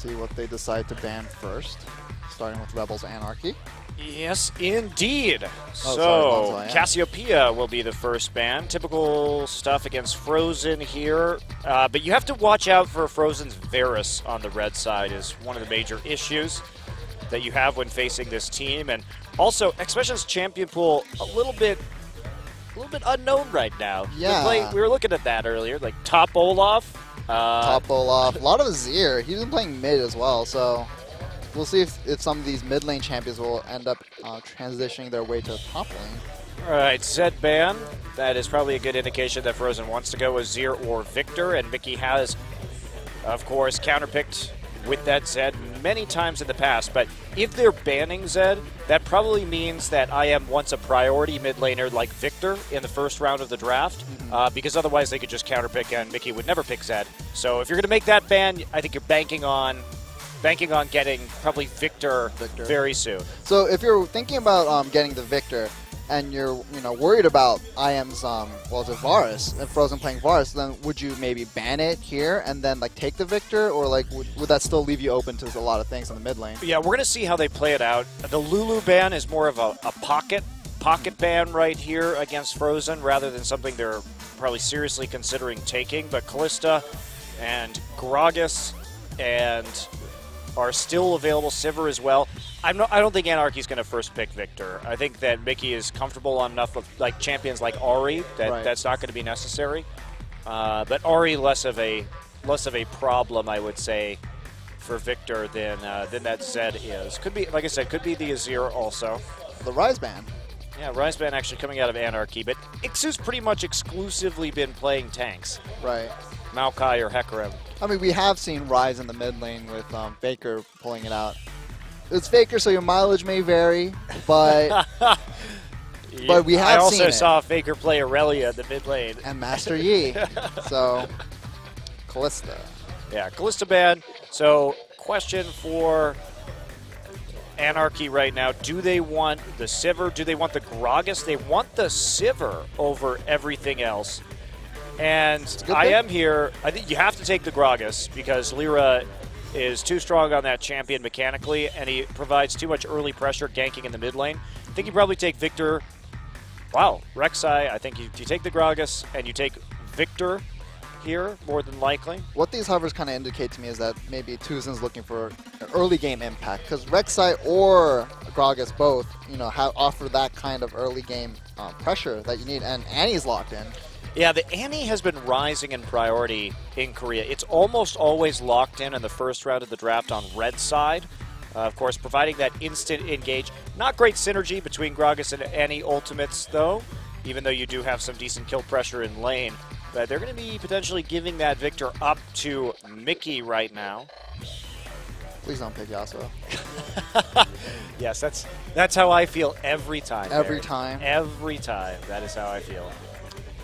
see what they decide to ban first, starting with Rebels Anarchy. Yes, indeed. Oh, so, sorry, Cassiopeia will be the first ban. Typical stuff against Frozen here. But you have to watch out for Frozen's Varus on the red side is one of the major issues that you have when facing this team. And also, Expression's champion pool a little bit unknown right now. Yeah. We were looking at that earlier, like Top Olaf. Top Olaf. A lot of Azir. He's been playing mid as well, so we'll see if some of these mid lane champions will end up transitioning their way to top lane. All right, Zed ban. That is probably a good indication that Frozen wants to go with Azir or Victor, and Mickey has, of course, counterpicked with that Zed many times in the past. But if they're banning Zed, that probably means that I am once a priority mid laner like Victor in the first round of the draft, because otherwise they could just counterpick and Mickey would never pick Zed. So if you're going to make that ban, I think you're banking on getting probably Victor very soon. So if you're thinking about getting the Victor, and you're worried about IM's Varus, if Frozen playing Varus, then would you maybe ban it here and then like take the Victor, or like would that still leave you open to a lot of things in the mid lane? Yeah, we're gonna see how they play it out. The Lulu ban is more of a pocket ban right here against Frozen, rather than something they're probably seriously considering taking. But Callista and Gragas and are still available. Sivir as well. I don't think Anarchy's going to first pick Victor. I think that Mickey is comfortable enough with like champions like Ahri that that's not going to be necessary. But Ahri less of a problem, I would say, for Victor than that Zed is. Could be, like I said, could be the Azir also. The Rise ban. Yeah, Rise ban actually coming out of Anarchy, but Ixu's pretty much exclusively been playing tanks. Right. Maokai or Hecarim. I mean, we have seen Rise in the mid lane with Faker pulling it out. It's Faker, so your mileage may vary, but but we have seen I also it. saw Faker play Aurelia in the mid lane. And Master Yi. So, Callista. Yeah, Callista ban. So, question for Anarchy right now. Do they want the Sivir? Do they want the Gragas? They want the Sivir over everything else. And I am here. I think you have to take the Gragas because Lyra is too strong on that champion mechanically, and he provides too much early pressure ganking in the mid lane. I think you probably take Victor. Wow, Rek'Sai, I think you take the Gragas and you take Victor here, more than likely. What these hovers kind of indicate to me is that maybe Tuzin's looking for an early game impact, because Rek'Sai or Gragas both, offer that kind of early game pressure that you need, and Annie's locked in. Yeah, the Annie has been rising in priority in Korea. It's almost always locked in the first round of the draft on red side. Of course, providing that instant engage. Not great synergy between Gragas and Annie ultimates, though, even though you do have some decent kill pressure in lane. But they're going to be potentially giving that Victor up to Mickey right now. Please don't pick Yasuo. Yes, that's how I feel every time. Every time? Every time. That is how I feel.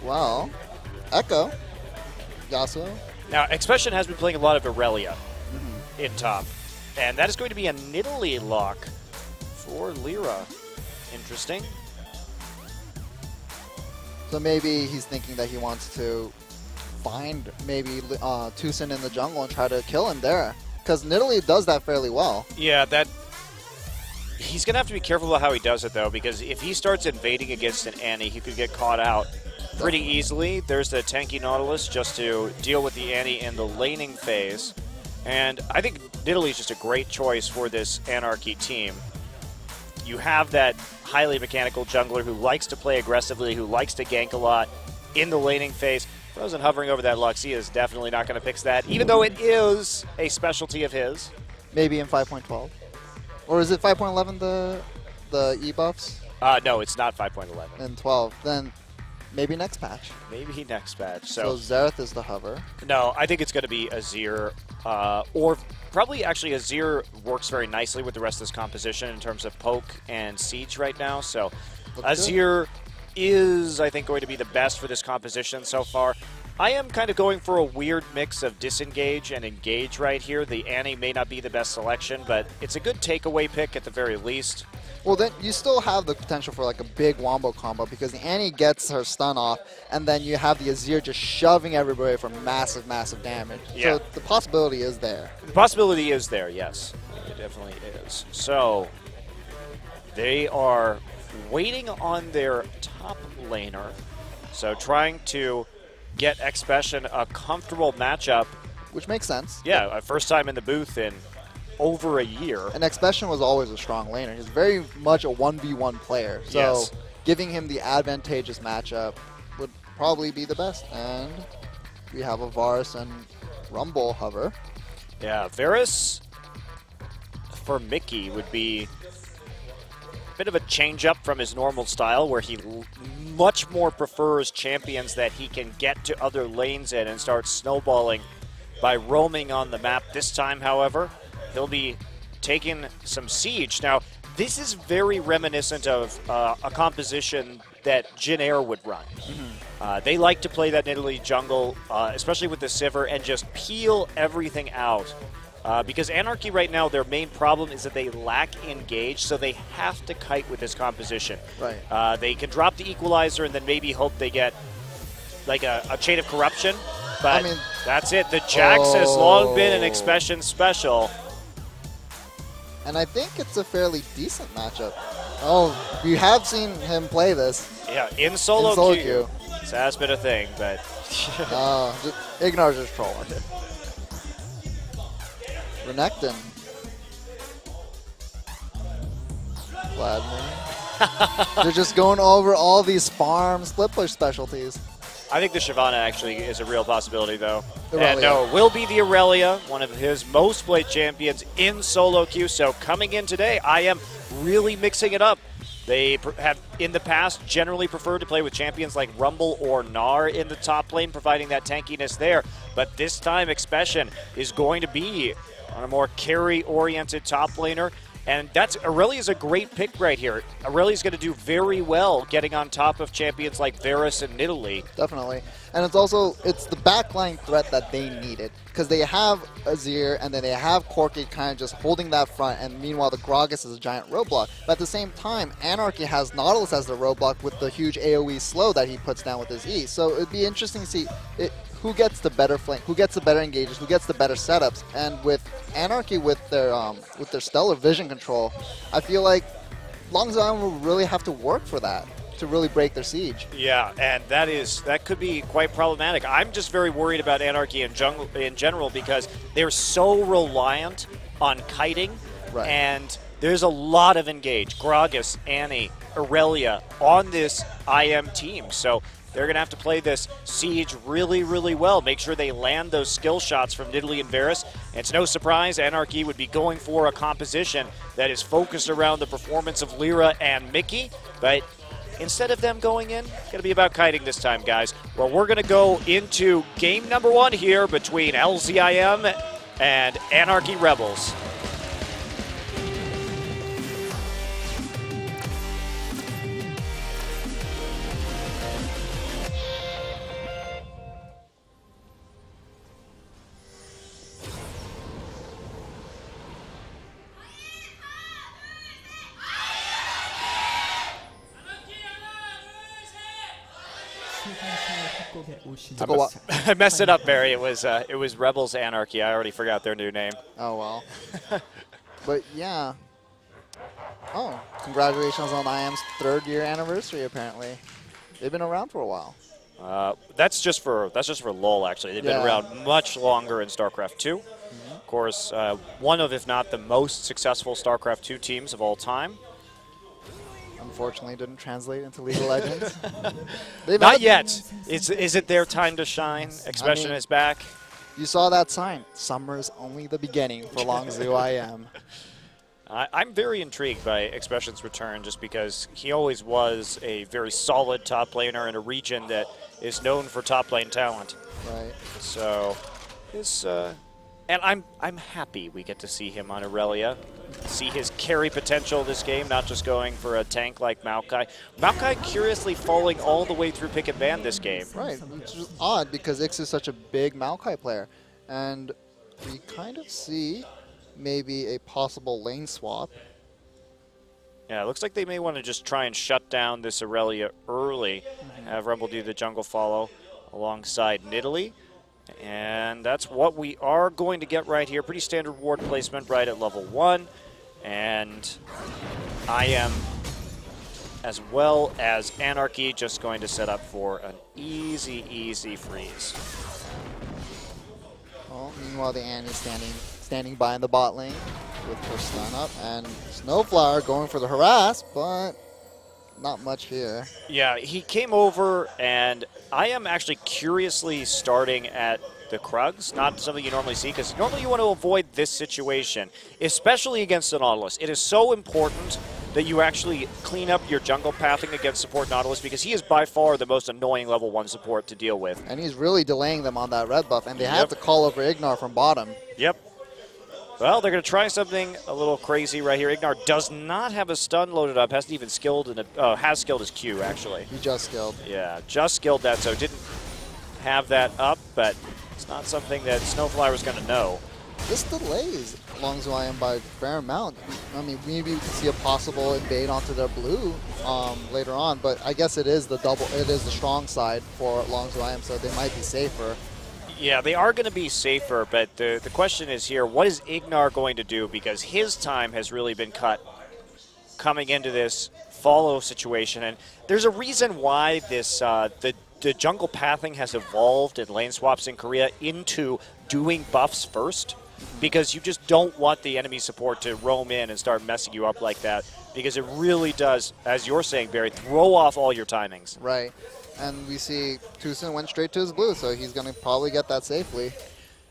Well, Echo, Yasuo. Now, Expression has been playing a lot of Aurelia in top, and that is going to be a Nidalee lock for Lyra. Interesting. So maybe he's thinking that he wants to find maybe Tuzin in the jungle and try to kill him there, because Nidalee does that fairly well. Yeah, he's going to have to be careful about how he does it, though, because if he starts invading against an Annie, he could get caught out pretty easily. There's the tanky Nautilus just to deal with the Annie in the laning phase. And I think Nidalee is just a great choice for this Anarchy team. You have that highly mechanical jungler who likes to play aggressively, who likes to gank a lot in the laning phase. Frozen hovering over that Luxia is definitely not going to fix that, even though it is a specialty of his. Maybe in 5.12. Or is it 5.11 the e-buffs? No, it's not 5.11. And 12. Then maybe next patch. Maybe next patch. So Xerath is the hover. No, I think it's going to be Azir, or probably actually Azir works very nicely with the rest of this composition in terms of poke and siege right now. So Azir is, I think, going to be the best for this composition so far. I am kind of going for a weird mix of disengage and engage right here. The Annie may not be the best selection, but it's a good takeaway pick at the very least. Well, then you still have the potential for like a big wombo combo because the Annie gets her stun off, and then you have the Azir just shoving everybody for massive, massive damage. Yeah. So the possibility is there. The possibility is there, yes. It definitely is. So they are waiting on their top laner. So trying to get Expression a comfortable matchup. Which makes sense. Yeah, first time in the booth in over a year. And Expression was always a strong laner. He's very much a 1v1 player. So Yes. giving him the advantageous matchup would probably be the best. And we have a Varus and Rumble hover. Yeah, Varus for Mickey would be a bit of a change up from his normal style where he much more prefers champions that he can get to other lanes in and start snowballing by roaming on the map. This time, however, he'll be taking some siege. Now, this is very reminiscent of a composition that Jin Air would run. They like to play that Nidalee jungle, especially with the Sivir, and just peel everything out. Because Anarchy right now, their main problem is that they lack engage, so they have to kite with this composition. Right. They can drop the equalizer and then maybe hope they get like a chain of corruption, but I mean, that's it. The Jax has long been an Expression special. And I think it's a fairly decent matchup. Oh, you have seen him play this. Yeah, in solo queue. queue. So that's been a thing, but Ignore just trolling. Renekton. Vladimir. They're just going over all these farm split push specialties. I think the Shyvana actually is a real possibility, though. Aurelia. And no, will be the Aurelia, one of his most played champions in solo queue. So coming in today, I am really mixing it up. They have, in the past, generally preferred to play with champions like Rumble or Gnar in the top lane, providing that tankiness there. But this time, Expression is going to be on a more carry-oriented top laner. And Aurelia is a great pick right here. Aurelia's going to do very well getting on top of champions like Varus and Nidalee. Definitely. And it's the backline threat that they needed. Because they have Azir and then they have Corki kind of just holding that front. And meanwhile, the Gragas is a giant roadblock. But at the same time, Anarchy has Nautilus as the roadblock with the huge AoE slow that he puts down with his E. So it'd be interesting to see who gets the better flank, who gets the better engages, who gets the better setups. And with Anarchy with their stellar vision control, I feel like Long Zion will really have to work for that to really break their siege. Yeah, and that could be quite problematic. I'm just very worried about Anarchy in general because they're so reliant on kiting, Right. and there's a lot of engage. Gragas, Annie, Aurelia on this IM team, so they're going to have to play this siege really, really well. Make sure they land those skill shots from Nidalee and Varus. And it's no surprise Anarchy would be going for a composition that is focused around the performance of Lyra and Mickey. But instead of them going in, it's going to be about kiting this time, guys. Well, we're going to go into game number 1 here between LZIM and Anarchy Rebels. I messed it up, Barry. It was Rebels Anarchy. I already forgot their new name. Oh, well. But, yeah. Oh, congratulations on IM's 3rd year anniversary, apparently. They've been around for a while. That's just for LoL, actually. They've been around much longer in StarCraft 2. Of course, one of, if not the most successful StarCraft 2 teams of all time. Unfortunately, didn't translate into League of Legends. Not yet. Is it their time to shine? Expression is back. You saw that sign. Summer's only the beginning for Longzhu IM. I'm very intrigued by Expression's return just because he always was a very solid top laner in a region that is known for top lane talent. Right. So his And I'm happy we get to see him on Aurelia, see his carry potential this game, not just going for a tank like Maokai. Maokai curiously falling all the way through pick and ban this game. Right, which is odd because Ix is such a big Maokai player. And we kind of see maybe a possible lane swap. Yeah, it looks like they may want to just try and shut down this Aurelia early, have Rumble do the jungle follow alongside Nidalee. And that's what we are going to get right here. Pretty standard ward placement right at level 1. And I am, as well as Anarchy, just going to set up for an easy, easy freeze. Well, meanwhile, the Annie standing by in the bot lane with her stun up. And Snowflower going for the harass, but not much here. Yeah, he came over, and I am actually curiously starting at the Krugs, not something you normally see, because normally you want to avoid this situation, especially against the Nautilus. It is so important that you actually clean up your jungle pathing against support Nautilus, because he is by far the most annoying level 1 support to deal with. And he's really delaying them on that red buff, and they have to call over Ignar from bottom. Yep. Well, they're going to try something a little crazy right here. Ignar does not have a stun loaded up, hasn't even skilled, has skilled his Q, actually. He just skilled. Yeah, just skilled that, so didn't have that up, but it's not something that Snowflower was going to know. This delays Longzhuan by a fair amount. I mean, maybe we can see a possible invade onto their blue later on, but I guess it is the strong side for Longzhuan, so they might be safer. Yeah, they are going to be safer, but the question is here, what is Ignar going to do? Because his time has really been cut coming into this follow situation, and there's a reason why this the jungle pathing has evolved in lane swaps in Korea into doing buffs first, because you just don't want the enemy support to roam in and start messing you up like that, because it really does, as you're saying, Barry, throw off all your timings. Right. And we see Tucson went straight to his blue, so he's going to probably get that safely.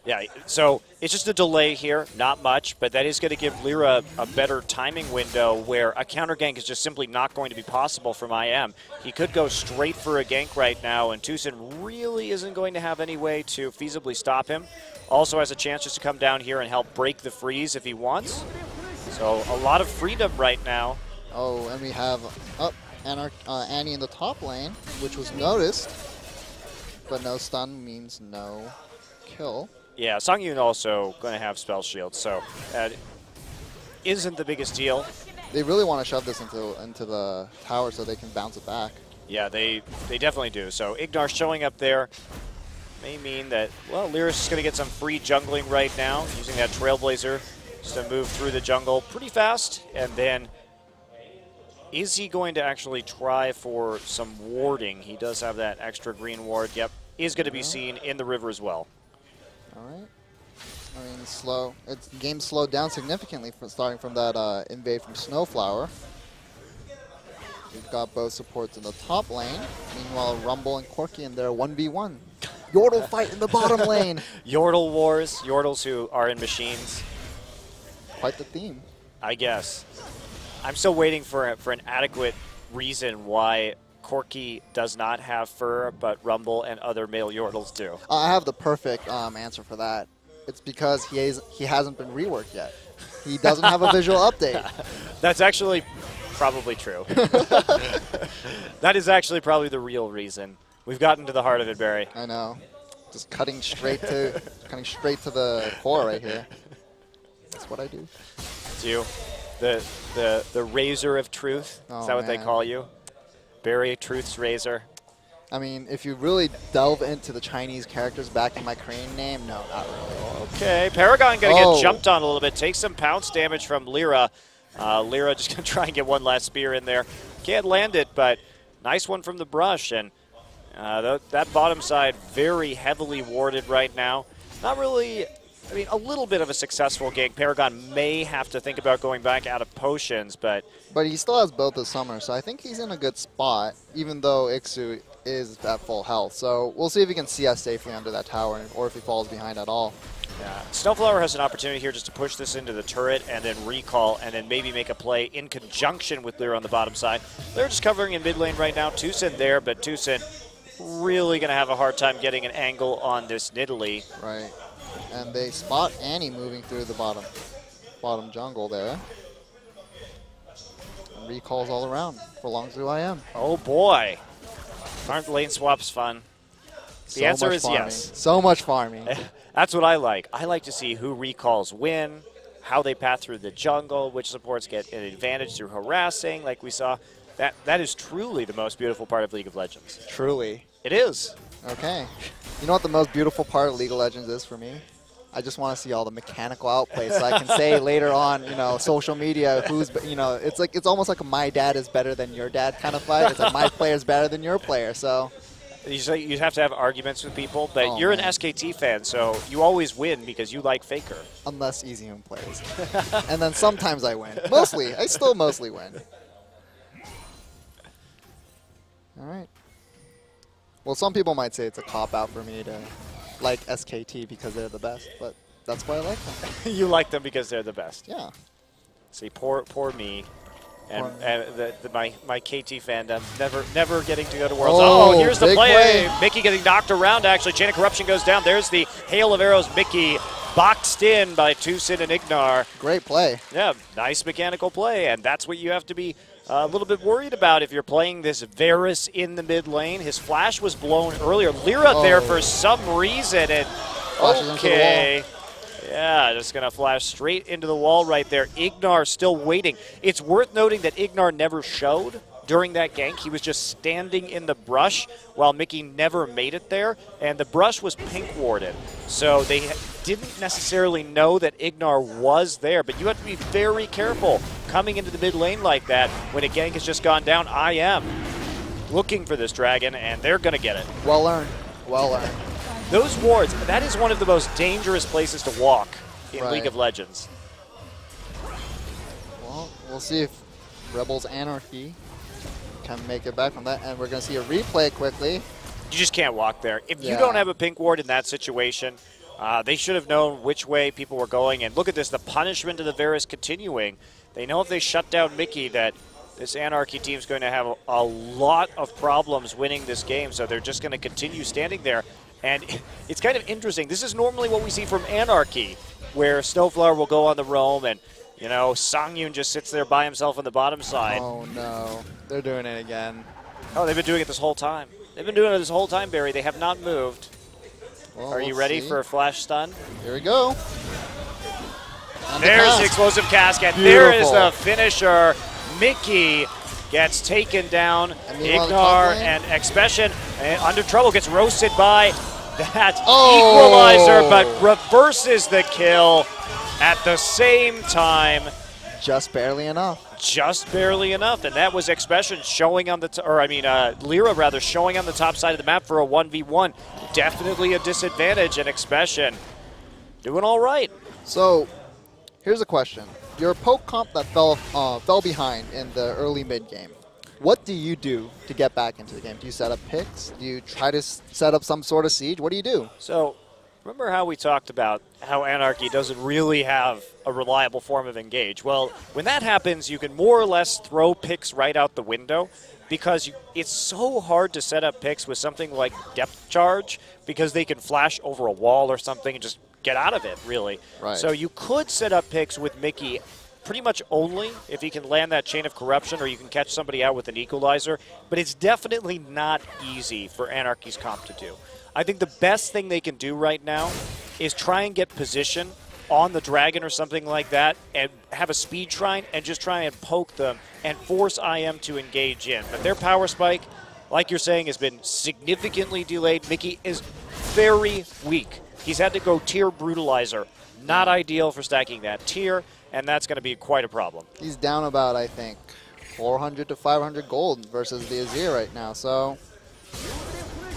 Yeah, so it's just a delay here, not much, but that is going to give Lyra a better timing window where a counter gank is just simply not going to be possible from IM. He could go straight for a gank right now, and Tucson really isn't going to have any way to feasibly stop him. Also has a chance just to come down here and help break the freeze if he wants. So a lot of freedom right now. Oh, and we have Annie in the top lane, which was noticed, but no stun means no kill. Yeah, Songyun also going to have spell shield, so that isn't the biggest deal. They really want to shove this into the tower so they can bounce it back. Yeah, they definitely do. So Ignar showing up there may mean that, well, Lyra's just going to get some free jungling right now, using that Trailblazer just to move through the jungle pretty fast, and then is he going to actually try for some warding? He does have that extra green ward. Yep, is going to be seen in the river as well. All right. I mean, slow. It's game slowed down significantly starting from that invade from Snowflower. We've got both supports in the top lane. Meanwhile, Rumble and Corki in their 1v1. Yordle fight in the bottom lane. Yordle wars. Yordles who are in machines. Quite the theme. I guess. I'm still waiting for an adequate reason why Corki does not have fur, but Rumble and other male Yordles do. I have the perfect answer for that. It's because he hasn't been reworked yet. He doesn't have a visual update. That's actually probably true. That is actually probably the real reason. We've gotten to the heart of it, Barry. I know. Just cutting straight to the core right here. That's what I do. It's you. The razor of truth. Oh, is that what they call you? Barry, Truth's razor. I mean, if you really delve into the Chinese characters backing my Korean name, no, not really. Okay, Paragon going to get jumped on a little bit. Takes some pounce damage from Lyra. Lyra just going to try and get one last spear in there. Can't land it, but nice one from the brush. And that bottom side very heavily warded right now. Not really, I mean, a little bit of a successful gank. Paragon may have to think about going back out of potions, but he still has both of Summer, so I think he's in a good spot, even though Ixu is at full health. So we'll see if he can CS safely under that tower, or if he falls behind at all. Yeah. Snowflower has an opportunity here just to push this into the turret and then recall and then maybe make a play in conjunction with Lyra on the bottom side. They're just covering in mid lane right now. Tucson there, but Tucson really going to have a hard time getting an angle on this Nidalee. Right. And they spot Annie moving through the bottom jungle there. And recalls all around. Prolongs through IM. Oh boy. Aren't lane swaps fun? The answer is farming. yes. So much farming. That's what I like. I like to see who recalls win, how they path through the jungle, which supports get an advantage through harassing, like we saw. That is truly the most beautiful part of League of Legends. Truly. It is. Okay. You know what the most beautiful part of League of Legends is for me? I just want to see all the mechanical outplays so I can say later on, social media, it's almost like a my dad is better than your dad kind of fight. It's like my player is better than your player, so. You have to have arguments with people, but you're an SKT fan, so you always win because you like Faker. Unless EasyHoon plays. And then sometimes I win. Mostly. I still mostly win. All right. Well, some people might say it's a cop-out for me to like SKT because they're the best, but that's why I like them. You like them because they're the best. Yeah. See, poor me. And my KT fandom never getting to go to Worlds. Oh, here's the play. Mickey getting knocked around, actually. Chain of Corruption goes down. There's the hail of arrows. Mickey boxed in by Tucson and Ignar. Great play. Yeah, nice mechanical play, and that's what you have to be a little bit worried about if you're playing this Varus in the mid lane. His flash was blown earlier. Lyra there for some reason, and okay. Yeah, just going to flash straight into the wall right there. Ignar still waiting. It's worth noting that Ignar never showed during that gank. He was just standing in the brush while Mickey never made it there, and the brush was pink warded. So they didn't necessarily know that Ignar was there, but you have to be very careful coming into the mid lane like that when a gank has just gone down. I am looking for this dragon, and they're going to get it. Well earned. Well earned. Those wards, that is one of the most dangerous places to walk in League of Legends. Well, we'll see if Rebels Anarchy can make it back from that, and we're going to see a replay quickly. You just can't walk there. If you don't have a pink ward in that situation, they should have known which way people were going. And look at this, the punishment of the Varus continuing. They know if they shut down Mickey that this Anarchy team is going to have a lot of problems winning this game, so they're just going to continue standing there. And it's kind of interesting. This is normally what we see from Anarchy, where Snowflower will go on the roam and, Songyun just sits there by himself on the bottom side. Oh, no. They're doing it again. Oh, they've been doing it this whole time. They've been doing it this whole time, Barry. They have not moved. Well, Are you ready for a flash stun? Here we go. And there's the explosive cast, and there is the finisher. Mickey gets taken down. Ignar and Expression under trouble, gets roasted by that equalizer, but reverses the kill at the same time. Just barely enough. Just barely enough, and that was Expression showing on the, Lyra rather, showing on the top side of the map for a 1v1. Definitely a disadvantage, and Expression doing all right. So, here's a question. Your poke comp that fell behind in the early mid game. What do you do to get back into the game? Do you set up picks? Do you try to set up some sort of siege? What do you do? So, remember how we talked about how Anarchy doesn't really have a reliable form of engage? Well, when that happens, you can more or less throw picks right out the window because it's so hard to set up picks with something like depth charge because they can flash over a wall or something and just get out of it, really. Right. So you could set up picks with Mickey pretty much only if he can land that Chain of Corruption or you can catch somebody out with an equalizer, but it's definitely not easy for Anarchy's comp to do. I think the best thing they can do right now is try and get position on the dragon or something like that and have a speed shrine and just try and poke them and force IM to engage in. But their power spike, like you're saying, has been significantly delayed. Mickey is very weak. He's had to go tier Brutalizer. Not ideal for stacking that tier, and that's going to be quite a problem. He's down about, I think, 400 to 500 gold versus the Azir right now. So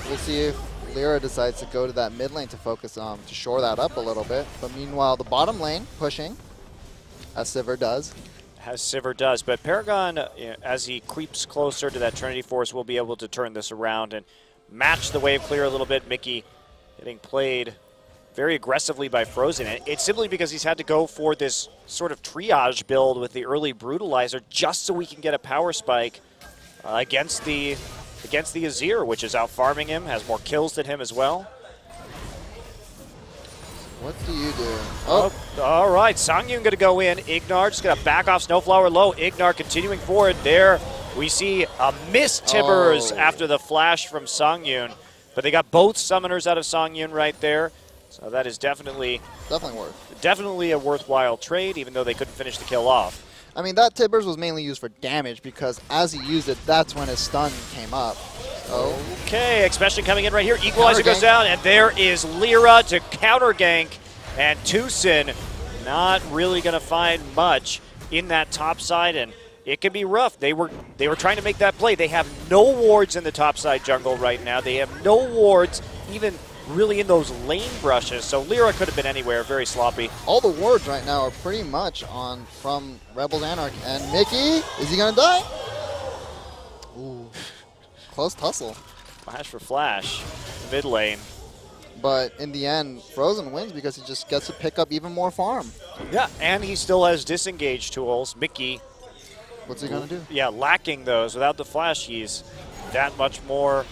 we'll see if Lyra decides to go to that mid lane to focus on to shore that up a little bit. But meanwhile, the bottom lane pushing, as Sivir does. As Sivir does. But Paragon, as he creeps closer to that Trinity Force, will be able to turn this around and match the wave clear a little bit. Mickey getting played very aggressively by Frozen. And it's simply because he's had to go for this sort of triage build with the early Brutalizer just so we can get a power spike against the Azir, which is out farming him, has more kills than him as well. What do you do? Oh, all right. Songyun going to go in. Ignar just going to back off Snowflower low. Ignar continuing forward. There we see a miss Tibbers after the flash from Songyun. But they got both summoners out of Songyun right there. So that is definitely a worthwhile trade, even though they couldn't finish the kill off. I mean, that Tibbers was mainly used for damage because as he used it, that's when his stun came up. Okay, Expression coming in right here. Equalizer goes down, and there is Lyra to counter gank. And Tucson not really going to find much in that top side, and it can be rough. They were trying to make that play. They have no wards in the top side jungle right now. They have no wards even really in those lane brushes. So Lyra could have been anywhere. Very sloppy. All the wards right now are pretty much on from Rebels Anarch. And Mickey, is he going to die? Ooh. Close tussle. Flash for flash. Mid lane. But in the end, Frozen wins because he just gets to pick up even more farm. Yeah, and he still has disengage tools. Mickey. What's he going to do? Yeah, lacking those. Without the flash, he's that much more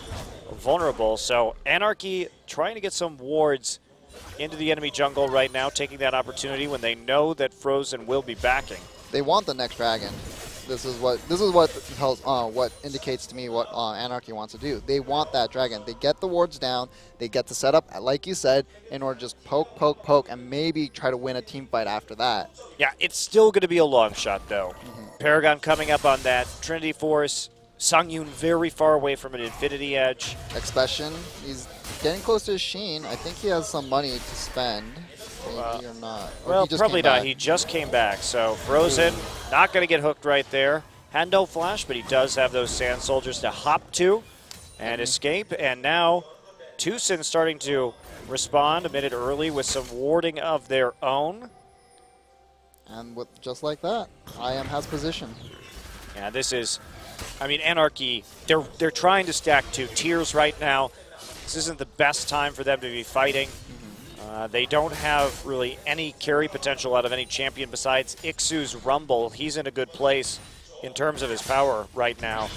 vulnerable. So Anarchy trying to get some wards into the enemy jungle right now, taking that opportunity when they know that Frozen will be backing. They want the next dragon. This is what tells what indicates to me what Anarchy wants to do. They want that dragon. They get the wards down. They get to set up, like you said, in order to just poke, and maybe try to win a team fight after that. Yeah, it's still going to be a long shot though. Paragon coming up on that Trinity Force. Songyun very far away from an Infinity Edge. Expression, he's getting close to his Sheen. I think he has some money to spend. Maybe or not. Or well, probably not. He just came back. So Frozen not going to get hooked right there. Had no flash, but he does have those Sand Soldiers to hop to and escape. And now Tucson starting to respond a minute early with some warding of their own. And just like that, IM has position. Yeah, this is, I mean, Anarchy, they're trying to stack 2 tiers right now. This isn't the best time for them to be fighting. They don't have really any carry potential out of any champion besides Ixu's Rumble. He's in a good place in terms of his power right now.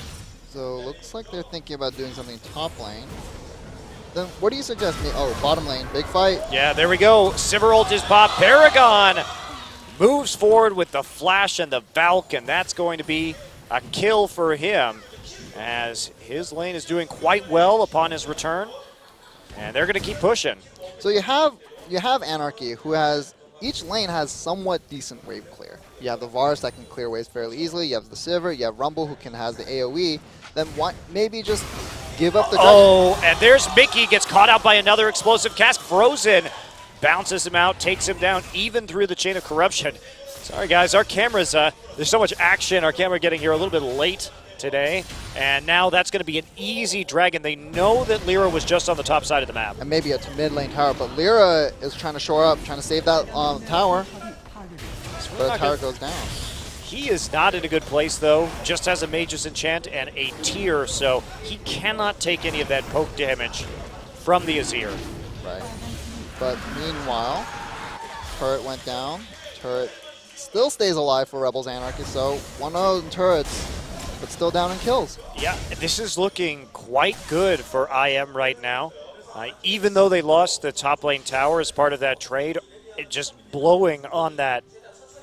So looks like they're thinking about doing something top lane. Then what do you suggest me? Oh, bottom lane, big fight. Yeah, there we go. Sivir ult is popped. Paragon moves forward with the flash and the Valk, and that's going to be a kill for him as his lane is doing quite well upon his return. And they're going to keep pushing. So you have Anarchy, who has each lane has somewhat decent wave clear. You have the Varus that can clear waves fairly easily. You have the Sivir. You have Rumble, who can has the AOE. Then why maybe just give up the dragon? Oh, and there's Mickey, gets caught out by another explosive cast. Frozen bounces him out, takes him down, even through the chain of corruption. Sorry guys, our cameras, there's so much action. Our camera getting here a little bit late today, and now that's going to be an easy dragon. They know that Lyra was just on the top side of the map. And maybe a mid lane tower, but Lyra is trying to shore up, trying to save that tower. But the tower goes down. He is not in a good place though, just has a Mage's Enchant and a tier, so he cannot take any of that poke damage from the Azir. Right. But meanwhile, turret went down. Turret still stays alive for Rebels Anarchy, so one of those turrets, but still down in kills. Yeah, this is looking quite good for IM right now. Even though they lost the top lane tower as part of that trade, it just blowing on that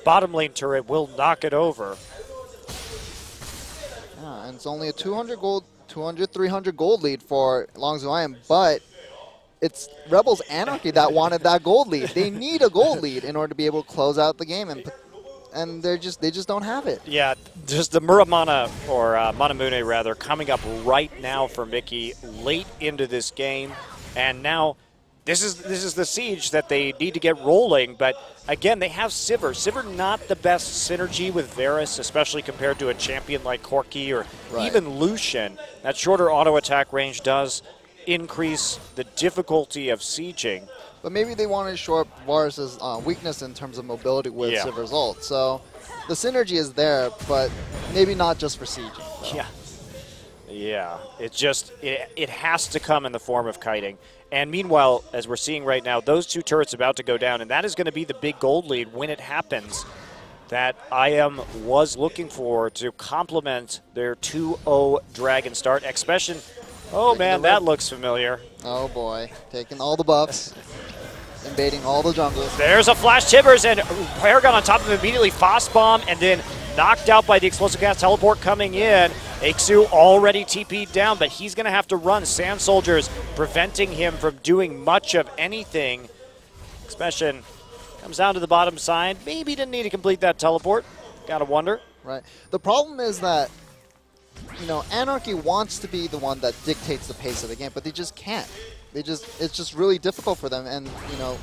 bottom lane turret will knock it over. Yeah, and it's only a 200, 300 gold lead for Longzhu IM, but it's Rebels Anarchy that wanted that gold lead. They need a gold lead in order to be able to close out the game, and they just don't have it. Yeah, just the Muramana, or Manamune rather, coming up right now for Mickey late into this game, and now this is the siege that they need to get rolling. But again, they have Sivir. Sivir not the best synergy with Varus, especially compared to a champion like Corki or even Lucian. That shorter auto attack range does increase the difficulty of sieging. But maybe they want to shore up Varus' weakness in terms of mobility with Sivir's ult. So the synergy is there, but maybe not just for sieging. So. Yeah. It's just, it has to come in the form of kiting. And meanwhile, as we're seeing right now, those 2 turrets about to go down, and that is going to be the big gold lead when it happens that IM was looking for to complement their 2-0 Dragon start. Expression, oh man, that looks familiar. Oh boy, taking all the buffs. invading all the jungles. There's a flash Tibbers, and Paragon on top of him immediately. Fast Bomb, and then knocked out by the explosive gas teleport coming in. Ixu already TP'd down, but he's going to have to run. Sand Soldiers preventing him from doing much of anything. Expression comes down to the bottom side. Maybe didn't need to complete that teleport. Gotta wonder. Right. The problem is that, you know, Anarchy wants to be the one that dictates the pace of the game, but they just can't. It's just really difficult for them. And, you know,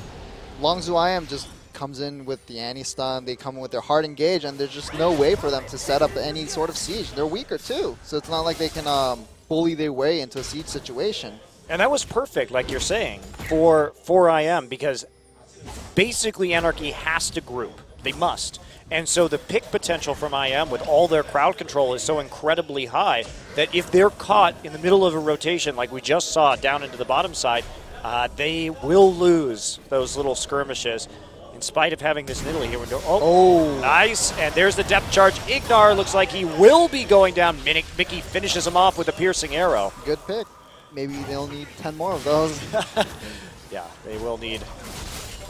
Longzhu IM just comes in with the anti-stun, they come in with their hard engage, and there's just no way for them to set up any sort of siege. They're weaker too, so it's not like they can bully their way into a siege situation. And that was perfect, like you're saying, for IM, because basically Anarchy has to group. They must. And so the pick potential from IM with all their crowd control is so incredibly high that if they're caught in the middle of a rotation like we just saw down into the bottom side, they will lose those little skirmishes. In spite of having this Nidalee here. Oh, nice. And there's the depth charge. Ignar looks like he will be going down. Mickey finishes him off with a piercing arrow. Good pick. Maybe they'll need 10 more of those. Yeah, they will need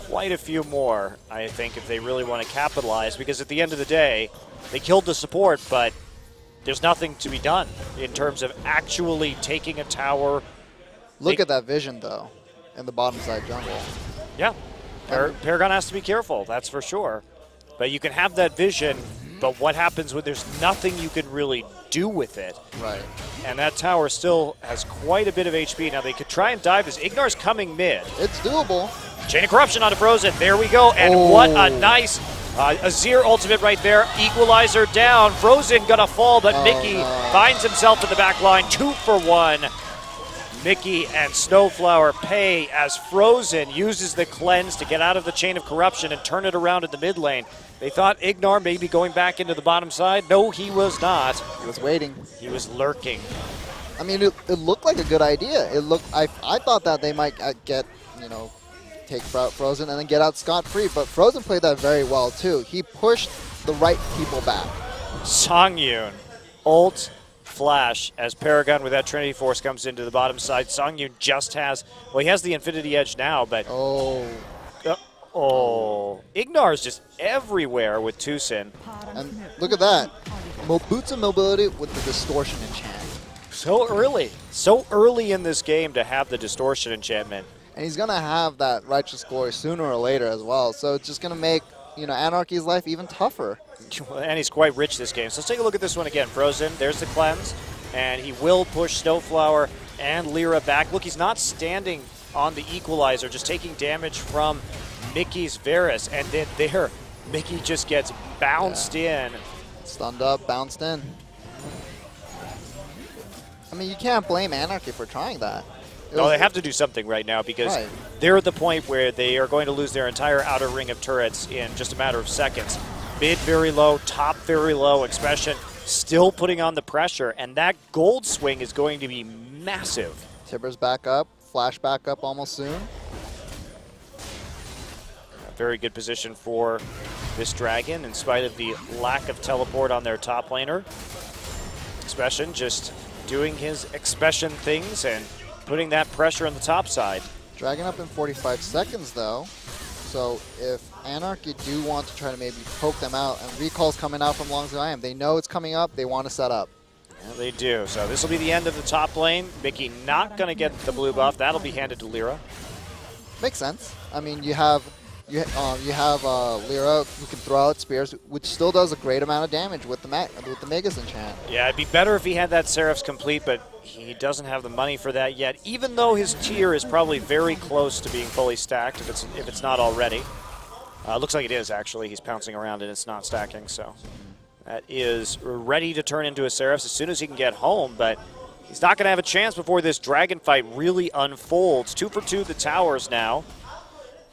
quite a few more, I think, if they really want to capitalize. Because at the end of the day, they killed the support, but there's nothing to be done in terms of actually taking a tower. Look at that vision, though, in the bottom side jungle. Yeah. Paragon has to be careful, that's for sure. But you can have that vision, but what happens when there's nothing you can really do with it? Right. And that tower still has quite a bit of HP. Now they could try and dive this. Ignar's coming mid. It's doable. Chain of Corruption onto Frozen. There we go. And what a nice Azir ultimate right there. Equalizer down. Frozen gonna fall, but Mickey finds himself in the back line. 2 for 1. Mickey and Snowflower pay as Frozen uses the cleanse to get out of the Chain of Corruption and turn it around in the mid lane. They thought Ignar may be going back into the bottom side. No, he was not. He was waiting. He was lurking. I mean, it looked like a good idea. It looked. I thought that they might get, you know, take Frozen and then get out scot-free, but Frozen played that very well too. He pushed the right people back. Songyun, ult, flash, as Paragon with that Trinity Force comes into the bottom side. Songyun just has, well, he has the Infinity Edge now, but... Ignar is just everywhere with Tucson. And look at that. Boots of mobility with the distortion enchant. So early in this game to have the distortion enchantment. And he's going to have that Righteous Glory sooner or later as well. So it's just going to make, you know, Anarchy's life even tougher. And he's quite rich this game. So let's take a look at this one again. Frozen, there's the cleanse. And he will push Snowflower and Lyra back. Look, he's not standing on the equalizer, just taking damage from Mickey's Varus. And then there, Mickey just gets bounced in. Stunned up, bounced in. I mean, you can't blame Anarchy for trying that. No, they have to do something right now because they're at the point where they are going to lose their entire outer ring of turrets in just a matter of seconds. Mid very low, top very low, Expression still putting on the pressure, and that gold swing is going to be massive. Tibbers back up, flash back up almost soon. A very good position for this Dragon in spite of the lack of teleport on their top laner. Expression just doing his Expression things and putting that pressure on the top side. Dragon up in 45 seconds though. So if Anarchy do want to try to maybe poke them out, and recall's coming out from Longzhu IM, they know it's coming up, they want to set up. Yeah, they do. So this will be the end of the top lane. Mickey not going to get the blue buff. That'll be handed to Lyra. Makes sense. I mean, you have Lyra who can throw out spears, which still does a great amount of damage with the Megas enchant. Yeah, it'd be better if he had that Seraph's complete, but he doesn't have the money for that yet, even though his tier is probably very close to being fully stacked if it's not already. Looks like it is, actually. He's pouncing around and it's not stacking, so that is ready to turn into a Seraph's as soon as he can get home, but he's not going to have a chance before this Dragon fight really unfolds. 2 for 2 the towers now.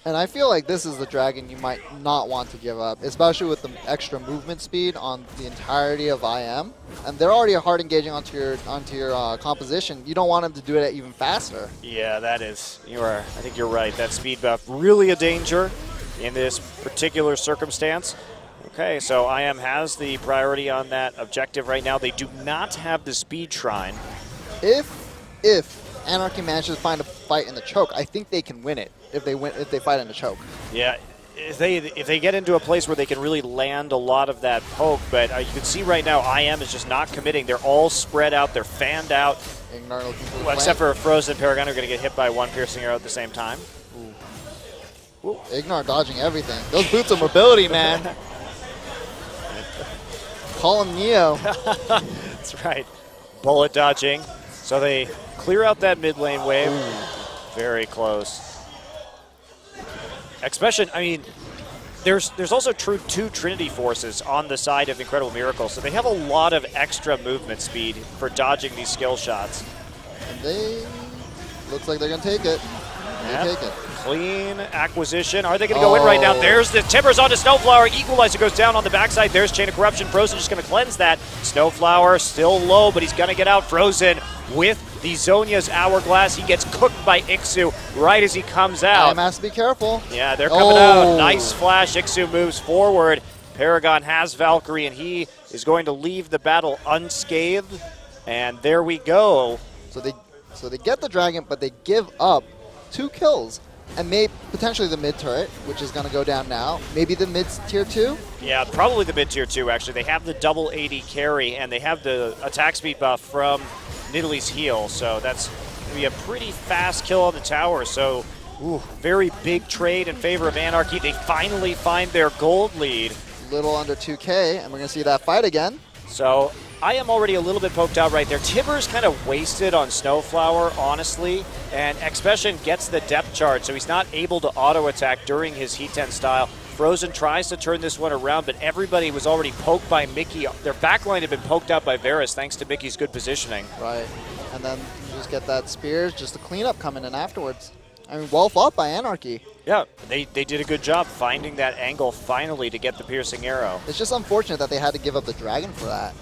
And I feel like this is the Dragon you might not want to give up, especially with the extra movement speed on the entirety of IM. And they're already hard engaging onto your composition. You don't want them to do it even faster. Yeah, that is. I think you're right. That speed buff really a danger in this particular circumstance. Okay, so IM has the priority on that objective right now. They do not have the speed shrine. If Anarchy manages to find a fight in the choke, I think they can win it if they fight in the choke. Yeah, if they get into a place where they can really land a lot of that poke, but you can see right now IM is just not committing. They're all spread out. They're fanned out. Ignar looking for the Well, except for Frozen Paragon, are going to get hit by one piercing arrow at the same time. Ooh. Ignar dodging everything. Those boots of mobility, man. Call him Neo. That's right. Bullet dodging. So they clear out that mid lane wave. Ooh. Very close. Expression, I mean, there's also two Trinity forces on the side of Incredible Miracle, so they have a lot of extra movement speed for dodging these skill shots. And they looks like they're going to take it. They take it. Clean acquisition. Are they going to go in right now? There's the Timbers onto Snowflower. Equalizer goes down on the backside. There's Chain of Corruption. Frozen just going to cleanse that. Snowflower still low, but he's going to get out. Frozen with the Zhonya's Hourglass. He gets cooked by Ixu right as he comes out. IM has to be careful. Yeah, they're coming out. Nice flash. Ixu moves forward. Paragon has Valkyrie, and he is going to leave the battle unscathed. And there we go. So they get the dragon, but they give up 2 kills. And maybe potentially the mid turret, which is going to go down now. Maybe the mid tier 2? Yeah, probably the mid tier 2, actually. They have the double 80 carry, and they have the attack speed buff from Nidalee's heal. So that's going to be a pretty fast kill on the tower. So, very big trade in favor of Anarchy. They finally find their gold lead. Little under 2K, and we're going to see that fight again. So I am already a little bit poked out right there. Tibbers kind of wasted on Snowflower, honestly, and Expression gets the depth charge, so he's not able to auto-attack during his Heat 10 style. Frozen tries to turn this one around, but everybody was already poked by Mickey. Their backline had been poked out by Varus thanks to Mickey's good positioning. Right, and then you just get that spear, just a cleanup coming in afterwards. I mean, well fought by Anarchy. Yeah, they did a good job finding that angle finally to get the piercing arrow. It's just unfortunate that they had to give up the dragon for that.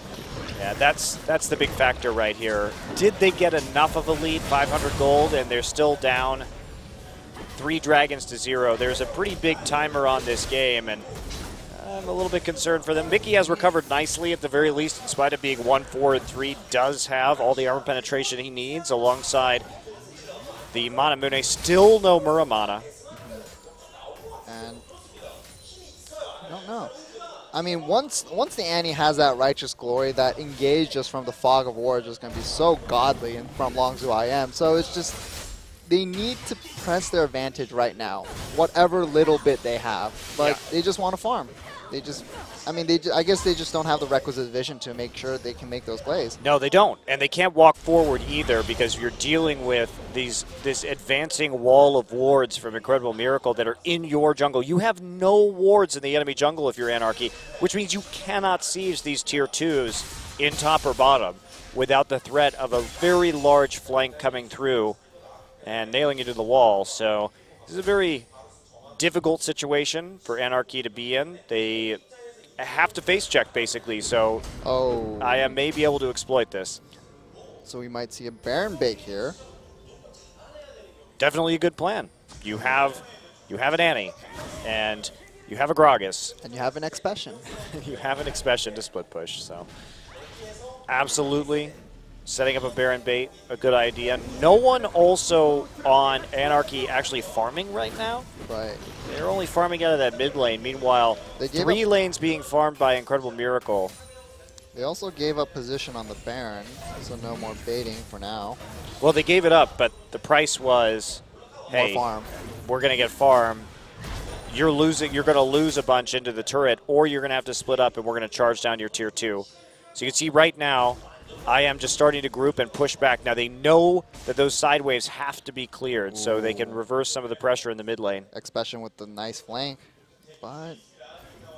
Yeah, that's the big factor right here. Did they get enough of a lead, 500 gold, and they're still down 3 dragons to 0. There's a pretty big timer on this game, and I'm a little bit concerned for them. Mickey has recovered nicely at the very least, in spite of being 1-4-3, does have all the armor penetration he needs alongside the Manamune. Still no Muramana. And I don't know. I mean, once the Annie has that Righteous Glory, that engage just from the Fog of War is just going to be so godly and from Longzhu IM. So it's just, they need to press their advantage right now, whatever little bit they have. But they just want to farm. They just, I mean, I guess they just don't have the requisite vision to make sure they can make those plays. No, they don't. And they can't walk forward either because you're dealing with this advancing wall of wards from Incredible Miracle that are in your jungle. You have no wards in the enemy jungle if you're Anarchy, which means you cannot siege these tier 2s in top or bottom without the threat of a very large flank coming through and nailing you to the wall. So this is a very difficult situation for Anarchy to be in. They have to face check, basically, so I may be able to exploit this. So we might see a Baron bait here. Definitely a good plan. You have an Annie, and you have a Gragas. And you have an Expression. You have an Expression to split push, so absolutely. Setting up a Baron bait, a good idea. No one also on Anarchy actually farming right now. Right. They're only farming out of that mid lane. Meanwhile, 3 lanes being farmed by Incredible Miracle. They also gave up position on the Baron, so no more baiting for now. Well, they gave it up, but the price was, hey, more farm. We're going to get farm. You're going to lose a bunch into the turret, or you're going to have to split up, and we're going to charge down your tier 2. So you can see right now, I am just starting to group and push back. Now they know that those side waves have to be cleared, so they can reverse some of the pressure in the mid lane. Expression with the nice flank, but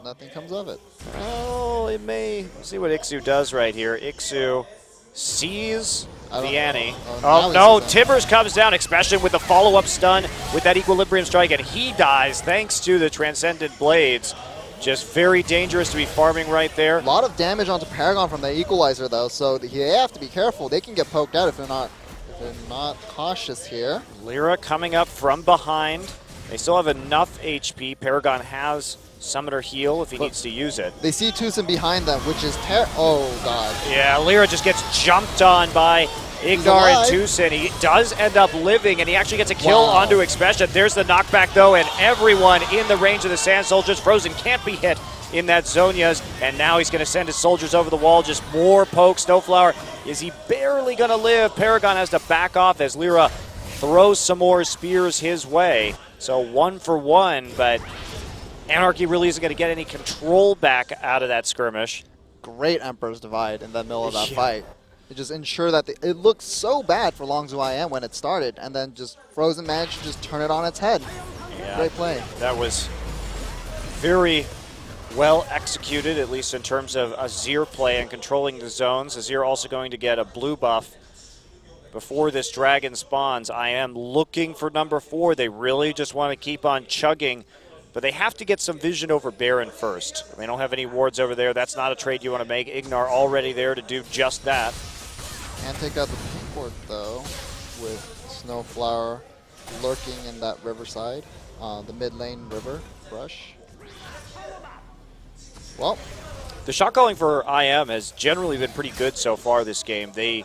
nothing comes of it. Oh, it may. See what Ixu does right here. Ixu sees the Annie. Oh no, Tibbers comes down. Expression with the follow-up stun with that Equilibrium strike, and he dies thanks to the Transcendent Blades. Just very dangerous to be farming right there. A lot of damage onto Paragon from the Equalizer, though, so they have to be careful. They can get poked out if they're not cautious here. Lyra coming up from behind. They still have enough HP. Paragon has Summoner Heal if he needs to use it. They see Tucson behind them, which is oh god. Yeah, Lyra just gets jumped on by Ignar and Tucson. He does end up living, and he actually gets a kill onto Expression. There's the knockback, though, and everyone in the range of the Sand Soldiers. Frozen can't be hit in that Zhonya's, and now he's going to send his soldiers over the wall. Just more poke. Snowflower, is he barely going to live? Paragon has to back off as Lyra throws some more spears his way. So 1 for 1, but Anarchy really isn't going to get any control back out of that skirmish. Great Emperor's Divide in the middle of that fight. It just ensured that it looked so bad for Longzhou IM when it started, and then just Frozen managed to just turn it on its head. Yeah, great play. That was very well executed, at least in terms of Azir play and controlling the zones. Azir also going to get a blue buff before this dragon spawns. I am looking for number 4. They really just want to keep on chugging, but they have to get some vision over Baron first. They don't have any wards over there. That's not a trade you want to make. Ignar already there to do just that. Can't take out the pink ward, though, with Snowflower lurking in that riverside, the mid lane river brush. Well, the shot calling for IM has generally been pretty good so far this game. They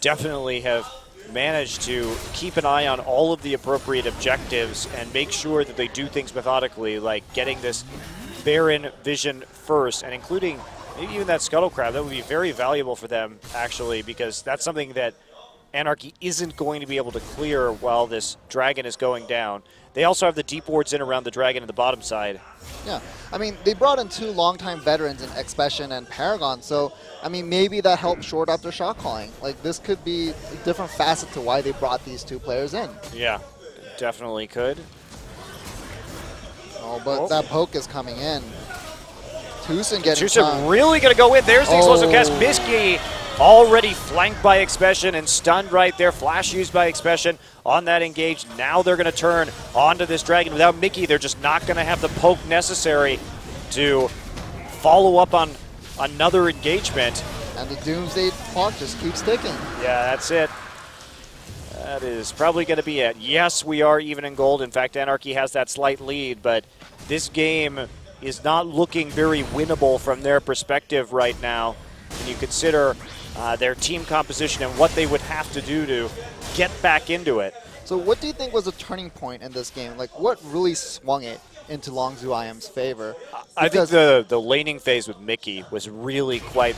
definitely have managed to keep an eye on all of the appropriate objectives and make sure that they do things methodically, like getting this Baron vision first, and including maybe even that Scuttle Crab. That would be very valuable for them, actually, because that's something that Anarchy isn't going to be able to clear while this dragon is going down. They also have the deep wards in around the dragon in the bottom side. Yeah, I mean, they brought in 2 longtime veterans in Expression and Paragon, so, I mean, maybe that helped short up their shot calling. Like, this could be a different facet to why they brought these 2 players in. Yeah, definitely could. Oh, but that poke is coming in. Tucson getting really going to go in. There's the explosive cast. Miski already flanked by Expression and stunned right there. Flash used by Expression on that engage. Now they're going to turn onto this dragon. Without Mickey, they're just not going to have the poke necessary to follow up on another engagement. And the Doomsday clock just keeps ticking. Yeah, that's it. That is probably going to be it. Yes, we are even in gold. In fact, Anarchy has that slight lead, but this game is not looking very winnable from their perspective right now. When you consider their team composition and what they would have to do to get back into it. So what do you think was a turning point in this game? Like, what really swung it into Longzhou IM's favor? I think the laning phase with Mickey was really quite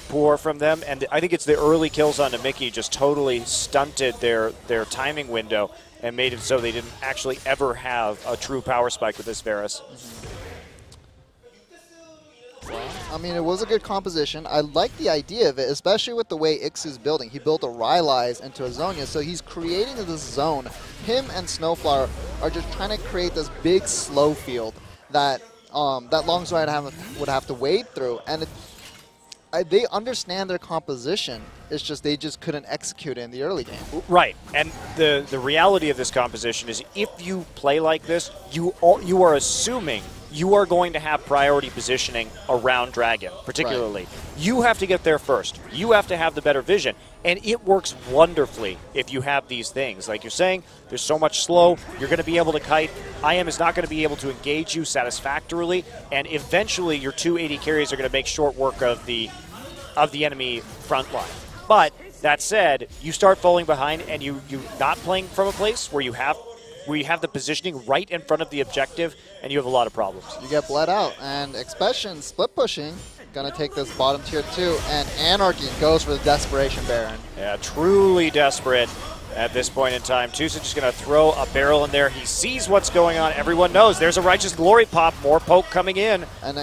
poor from them, and I think it's the early kills onto Mickey just totally stunted their timing window and made it so they didn't actually ever have a true power spike with this Varus. Well, I mean, it was a good composition. I like the idea of it, especially with the way Ixu's building. He built a Rylai's into a Zhonya, so he's creating this zone. Him and Snowflower are just trying to create this big slow field that that Longzhou would have to wade through, and they understand their composition. It's just they just couldn't execute it in the early game. Right, and the reality of this composition is if you play like this, you are assuming you are going to have priority positioning around Dragon, particularly. Right. You have to get there first. You have to have the better vision. And it works wonderfully if you have these things. Like you're saying, there's so much slow, you're going to be able to kite. IM is not going to be able to engage you satisfactorily, and eventually your 280 carries are going to make short work of the enemy front line. But that said, you start falling behind and you're not playing from a place where you have the positioning right in front of the objective, and you have a lot of problems. You get bled out, and Expression split pushing, gonna take this bottom tier 2, and Anarchy goes for the Desperation Baron. Yeah, truly desperate at this point in time. Tucson just gonna throw a barrel in there. He sees what's going on. Everyone knows there's a Righteous Glory pop, more poke coming in. And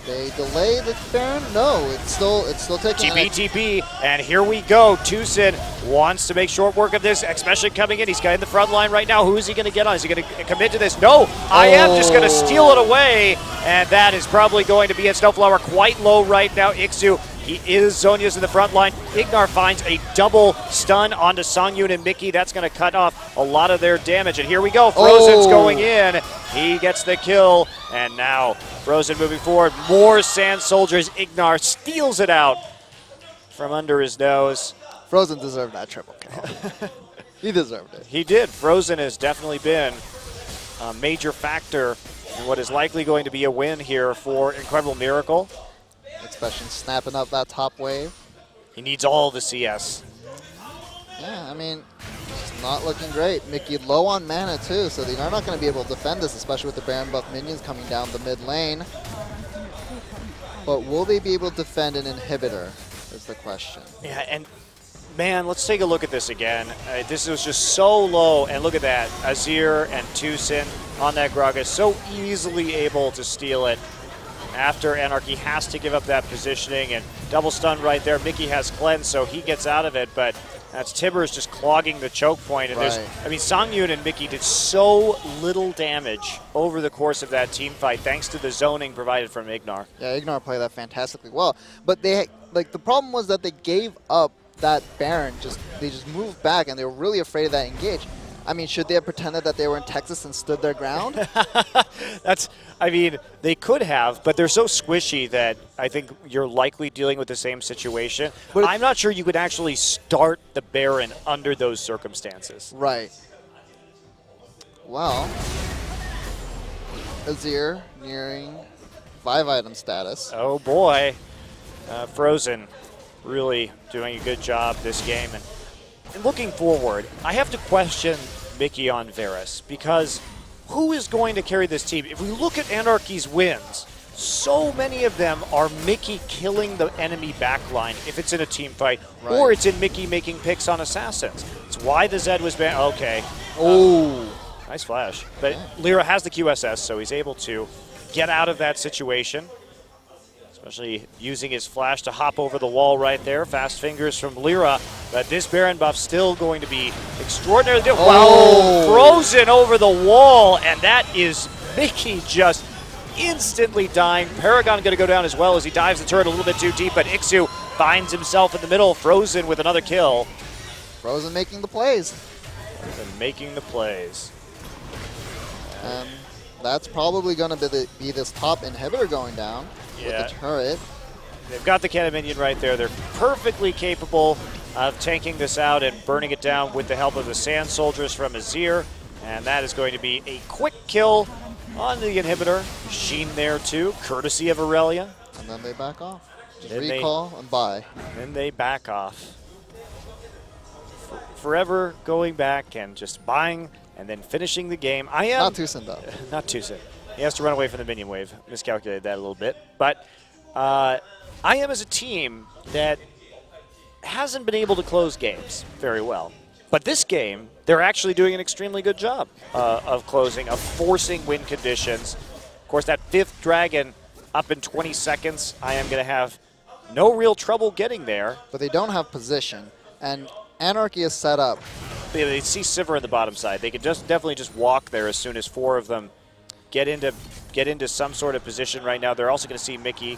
they delay the Baron? No, it's still taking TP, and here we go. Tucson wants to make short work of this, especially coming in. He's got in the front line right now. Who is he going to get on? Is he going to commit to this? No, I am just going to steal it away, and that is probably going to be it. Snowflower quite low right now. Ixu, he is Zhonya's in the front line. Ignar finds a double stun onto Songyun and Mickey. That's going to cut off a lot of their damage, and here we go. Frozen's going in. He gets the kill, and now Frozen moving forward. More Sand Soldiers. Ignar steals it out from under his nose. Frozen deserved that triple kill. He deserved it. He did. Frozen has definitely been a major factor in what is likely going to be a win here for Incredible Miracle. Expression snapping up that top wave. He needs all the CS. Yeah, I mean, it's not looking great. Mickey low on mana too, so they're not going to be able to defend this, especially with the Baron buff minions coming down the mid lane. But will they be able to defend an inhibitor is the question. Yeah, and man, let's take a look at this again. This was just so low, and look at that. Azir and Tucson on that Gragas, so easily able to steal it after Anarchy has to give up that positioning, and double stun right there. Mickey has cleanse, so he gets out of it, but that's Tibbers just clogging the choke point. And there's, I mean, Songyun and Mickey did so little damage over the course of that team fight thanks to the zoning provided from Ignar. Yeah, Ignar played that fantastically well, but they the problem was that they gave up that Baron. They just moved back, and they were really afraid of that engage. I mean, should they have pretended that they were in Texas and stood their ground? I mean, they could have, but they're so squishy that I think you're likely dealing with the same situation. But I'm not sure you could actually start the Baron under those circumstances. Right. Well, Azir nearing 5-item status. Oh boy. Frozen really doing a good job this game. And looking forward, I have to question Mickey on Varus, because who is going to carry this team? If we look at Anarchy's wins, so many of them are Mickey killing the enemy backline if it's in a team fight, or it's in Mickey making picks on assassins. It's why the Zed was banned. Okay. Oh. Nice flash. But Lyra has the QSS, so he's able to get out of that situation. Especially using his flash to hop over the wall right there. Fast fingers from Lyra. But this Baron buff still going to be extraordinarily difficult. Wow, frozen over the wall. And that is Mickey just instantly dying. Paragon going to go down as well as he dives the turret a little bit too deep. But Ixu finds himself in the middle. Frozen with another kill. Frozen making the plays. Frozen making the plays. That's probably going to be this top inhibitor going down. With the turret. They've got the cannon minion right there. They're perfectly capable of tanking this out and burning it down with the help of the Sand Soldiers from Azir. And that is going to be a quick kill on the inhibitor. Sheen there too, courtesy of Aurelia. And then they back off. Just recall and buy. Then they back off. Forever going back and just buying and then finishing the game. Not Tucson though. Not Tucson. He has to run away from the minion wave. Miscalculated that a little bit. But IM is a team that hasn't been able to close games very well. But this game, they're actually doing an extremely good job of closing, of forcing win conditions. Of course, that 5th dragon up in 20 seconds, IM going to have no real trouble getting there. But they don't have position. And Anarchy is set up. They see Sivir on the bottom side. They could definitely just walk there as soon as 4 of them get into some sort of position right now. They're also going to see Mickey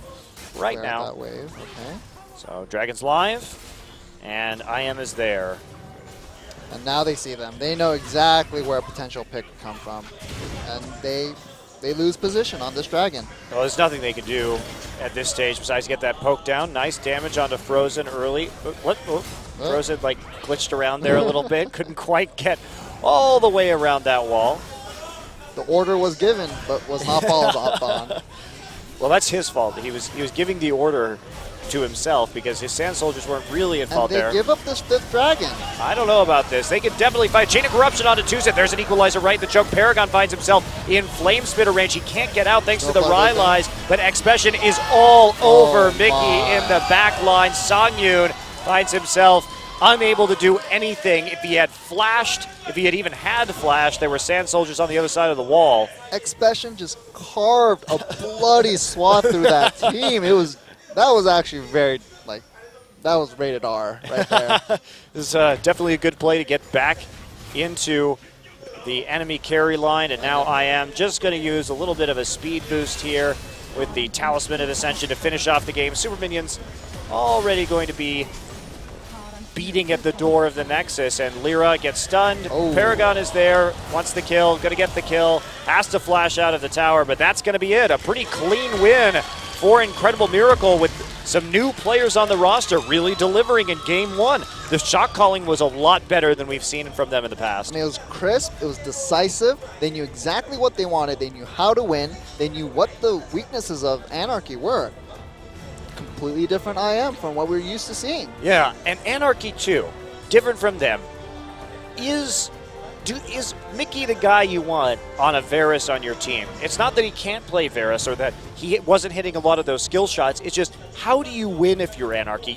right now. That wave. Okay. So Dragon's live, and IM is there. And now they see them. They know exactly where a potential pick could come from, and they lose position on this Dragon. Well, there's nothing they can do at this stage besides get that poke down. Nice damage onto Frozen early. What? Frozen like glitched around there a little bit. Couldn't quite get all the way around that wall. The order was given, but was not followed up on. Well, that's his fault. He was giving the order to himself because his Sand Soldiers weren't really at fault there. And they give up this 5th dragon. I don't know about this. They could definitely fight. Chain of Corruption onto Tucson. There's an equalizer right in the choke. Paragon finds himself in Flame Spitter range. He can't get out thanks to the Rylai's, but Expedition is all over Mickey in the back line. Songyun finds himself unable to do anything. If he had flashed, if he had even had flashed, there were Sand Soldiers on the other side of the wall. Expedition just carved a bloody swath through that team. That was actually very, that was rated R right there. This is definitely a good play to get back into the enemy carry line, and now I am just going to use a little bit of a speed boost here with the Talisman of Ascension to finish off the game. Super Minions already going to be beating at the door of the Nexus, and Lyra gets stunned. Paragon is there, wants the kill, going to get the kill, has to flash out of the tower, but that's going to be it. A pretty clean win for Incredible Miracle with some new players on the roster really delivering in Game 1. The shot calling was a lot better than we've seen from them in the past. I mean, it was crisp, it was decisive, they knew exactly what they wanted, they knew how to win, they knew what the weaknesses of Anarchy were. Completely different IM from what we're used to seeing. Yeah, and Anarchy too. different from them. Is Mickey the guy you want on a Varus on your team? It's not that he can't play Varus or that he wasn't hitting a lot of those skill shots. It's just, how do you win if you're Anarchy?